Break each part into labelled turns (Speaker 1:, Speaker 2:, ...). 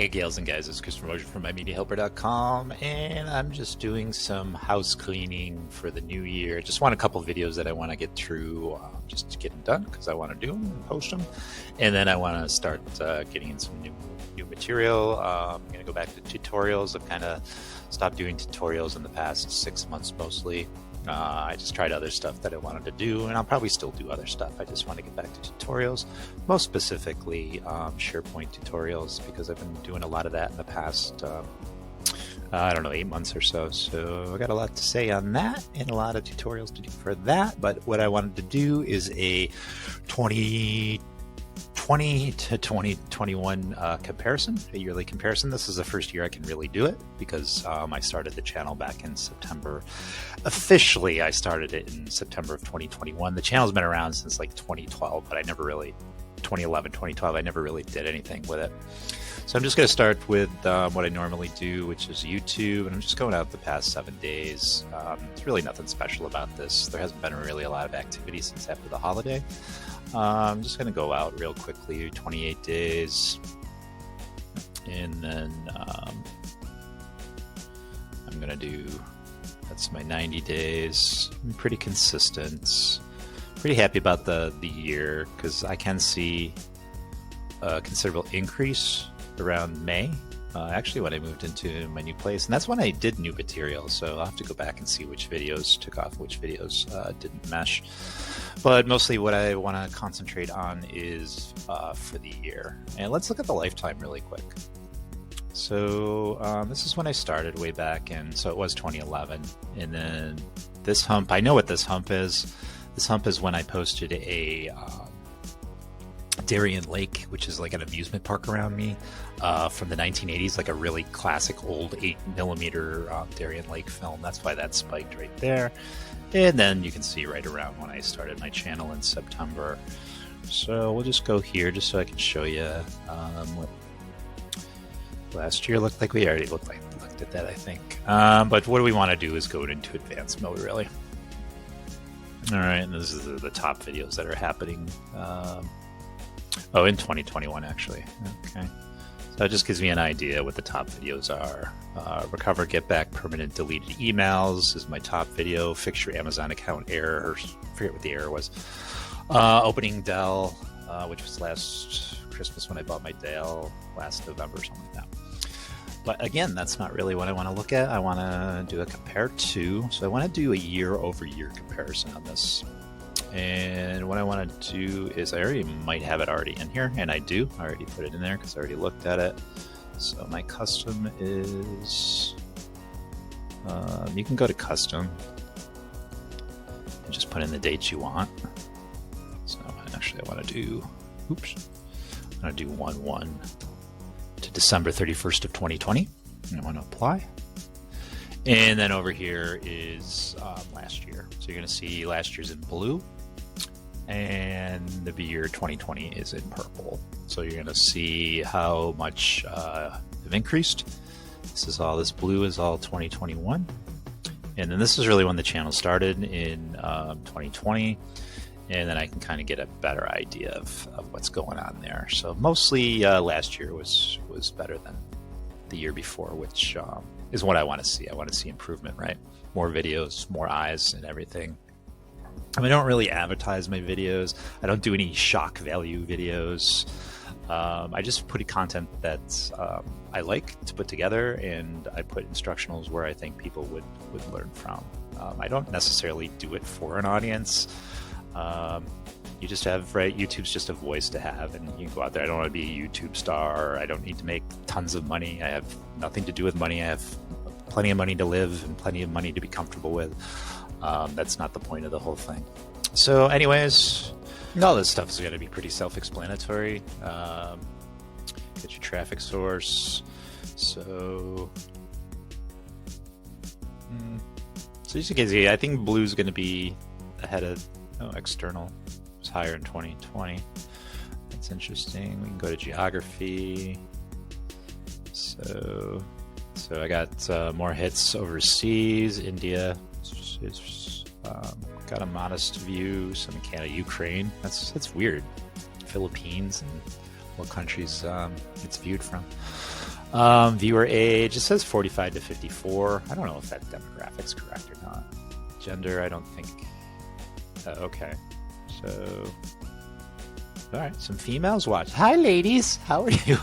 Speaker 1: Hey gals and guys, it's Christopher Moser from MyMediaHelper.com, and I'm just doing some house cleaning for the new year. Just want a couple videos that I want to get through, just to get them done because I want to do them and post them, and then I want to start getting in some new material. I'm going to go back to tutorials. I've kind of stopped doing tutorials in the past 6 months mostly. I just tried other stuff that I wanted to do, and I'll probably still do other stuff. I just want to get back to tutorials, most specifically SharePoint tutorials, because I've been doing a lot of that in the past, I don't know, 8 months or so. So I got a lot to say on that and a lot of tutorials to do for that. But what I wanted to do is a 2020 to 2021 comparison, a yearly comparison. This is the first year I can really do it because I started the channel back in September. Officially, I started it in September of 2021. The channel's been around since like 2012, but I never really, 2011, 2012, I never really did anything with it. So I'm just going to start with what I normally do, which is YouTube, and I'm just going out the past 7 days. There's really nothing special about this. There hasn't been really a lot of activity since after the holiday. I'm just going to go out real quickly, 28 days, and then I'm going to do, that's my 90 days. I'm pretty consistent, pretty happy about the year because I can see a considerable increase around May, actually when I moved into my new place, and that's when I did new material, so I'll have to go back and see which videos took off, which videos didn't mesh. But mostly what I want to concentrate on is for the year. And let's look at the lifetime really quick. So this is when I started way back, and so it was 2011. And then this hump, I know what this hump is. This hump is when I posted a Darien Lake, which is like an amusement park around me, from the 1980s, like a really classic old 8mm Darien Lake film. That's why that spiked right there. And then you can see right around when I started my channel in September. So we'll just go here just so I can show you what last year looked like. We already looked at that, I think. But what we want to do is go into advanced mode, really. All right, and this is the top videos that are happening. Oh, in 2021, actually. Okay. So it just gives me an idea what the top videos are. Recover, get back permanent deleted emails is my top video. Fix your Amazon account error, or forget what the error was. Opening Dell, which was last Christmas when I bought my Dell, last November or something like that. But again, that's not really what I want to look at. I want to do a compare to. So I want to do a year-over-year comparison on this. And what I want to do is, I already might have it already in here, and I do. I already put it in there because I already looked at it. So my custom is, you can go to custom and just put in the dates you want. So actually I want to do, oops, I'm going to do 1/1 to December 31st of 2020. And I want to apply. And then over here is last year. So you're going to see last year's in blue, and the year 2020 is in purple. So you're going to see how much have increased. This blue is all 2021. And then this is really when the channel started in 2020. And then I can kind of get a better idea of what's going on there. So mostly last year was better than the year before, which is what I want to see. I want to see improvement, right? More videos, more eyes and everything. I mean, I don't really advertise my videos. I don't do any shock value videos. I just put content that I like to put together, and I put instructionals where I think people would learn from. I don't necessarily do it for an audience. You just have, right, YouTube's just a voice to have, and you can go out there. I don't want to be a YouTube star. I don't need to make tons of money. I have nothing to do with money. I have plenty of money to live and plenty of money to be comfortable with. That's not the point of the whole thing. So anyways, all this stuff is going to be pretty self-explanatory. Get your traffic source. So as you can see, I think blue is going to be ahead of external. It's higher in 2020. That's interesting. We can go to geography. So I got more hits overseas. India is got a modest view. Some in Canada, Ukraine. That's weird. Philippines and what countries it's viewed from. Viewer age, it says 45 to 54. I don't know if that demographic's correct or not. Gender, I don't think. Okay. So, all right, some females watch. Hi, ladies. How are you?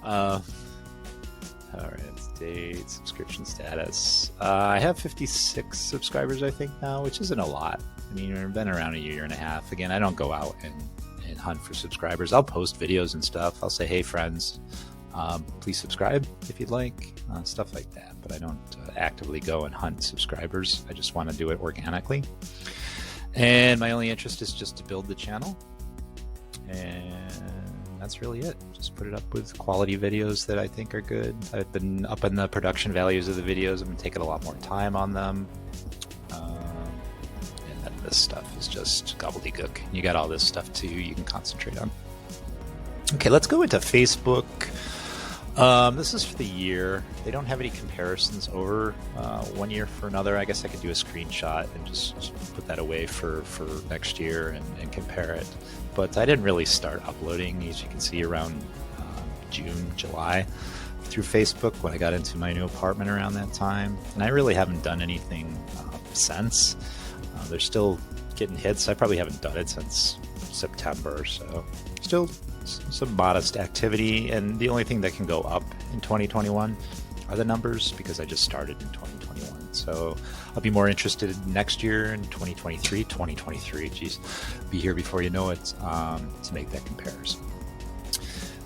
Speaker 1: All right, date, subscription status. I have 56 subscribers, I think, now, which isn't a lot. I mean, I've been around a year and a half. Again, I don't go out and hunt for subscribers. I'll post videos and stuff. I'll say, hey, friends, please subscribe if you'd like, stuff like that. But I don't actively go and hunt subscribers. I just want to do it organically. And my only interest is just to build the channel. And that's really it. Just put it up with quality videos that I think are good. I've been upping the production values of the videos. I've been taking a lot more time on them. And then this stuff is just gobbledygook. You got all this stuff too you can concentrate on. Okay, let's go into Facebook. This is for the year. They don't have any comparisons over 1 year for another. I guess I could do a screenshot and just put that away for next year and compare it. But I didn't really start uploading, as you can see, around June, July through Facebook when I got into my new apartment around that time. And I really haven't done anything since. They're still getting hits. I probably haven't done it since September, so still some modest activity. And the only thing that can go up in 2021 are the numbers, because I just started in 2021. So I'll be more interested next year in 2023, geez, be here before you know it, to make that comparison.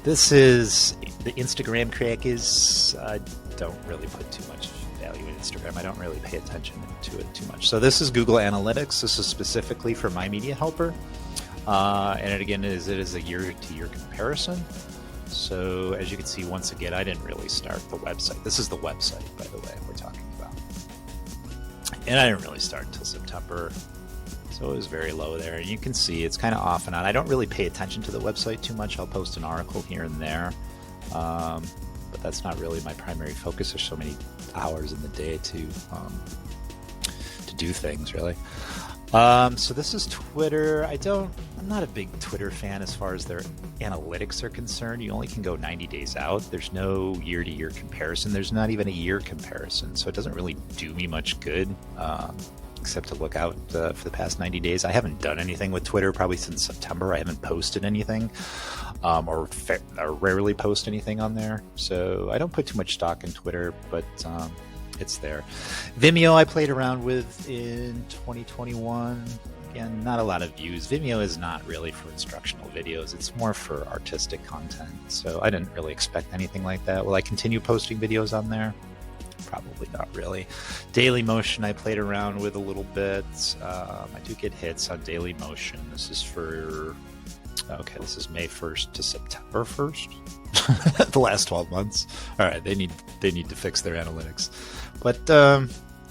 Speaker 1: This is the Instagram crackers. I don't really put too much value in Instagram. I don't really pay attention to it too much. So this is Google Analytics. This is specifically for My Media Helper. And it again is a year-to-year comparison. So as you can see, once again, I didn't really start the website. This is the website, by the way, we're talking about. And I didn't really start until September. So it was very low there. And you can see it's kind of off and on. I don't really pay attention to the website too much. I'll post an article here and there. But that's not really my primary focus. There's so many hours in the day to do things, really. So this is Twitter. I'm not a big Twitter fan as far as their analytics are concerned. You only can go 90 days out. There's no year-to-year comparison. There's not even a year comparison. So it doesn't really do me much good, except to look out for the past 90 days. I haven't done anything with Twitter probably since September. I haven't posted anything, or rarely post anything on there. So I don't put too much stock in Twitter, but it's there. Vimeo I played around with in 2021. Again, not a lot of views. Vimeo is not really for instructional videos. It's more for artistic content. So I didn't really expect anything like that. Will I continue posting videos on there? Probably not really. Daily Motion I played around with a little bit. I do get hits on Daily Motion. This is for... Okay, this is May 1st to September 1st. The last 12 months. All right, they need to fix their analytics. But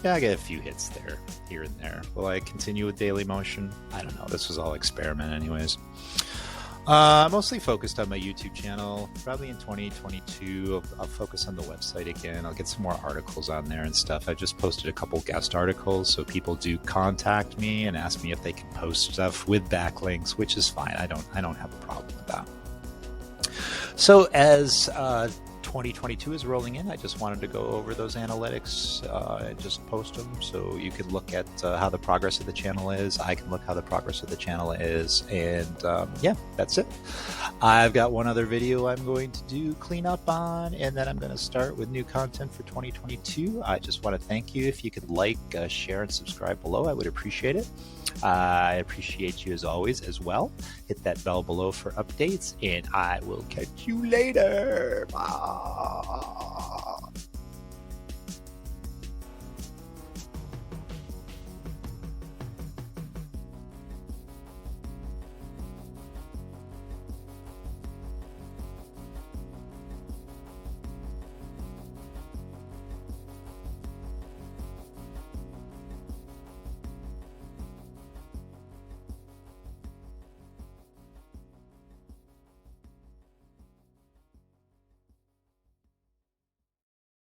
Speaker 1: yeah, I get a few hits there, here and there. Will I continue with Daily Motion? I don't know. This was all experiment anyways. Mostly focused on my YouTube channel. Probably in 2022, I'll focus on the website again. I'll get some more articles on there and stuff. I just posted a couple guest articles, so people do contact me and ask me if they can post stuff with backlinks, which is fine. I don't have a problem with that. So as 2022 is rolling in, I just wanted to go over those analytics and just post them so you can look at how the progress of the channel is. I can look how the progress of the channel is, and yeah, that's it. I've got one other video I'm going to do cleanup on, and then I'm going to start with new content for 2022. I just want to thank you. If you could like, share, and subscribe below, I would appreciate it. I appreciate you as always as well. Hit that bell below for updates, and I will catch you later. Bye.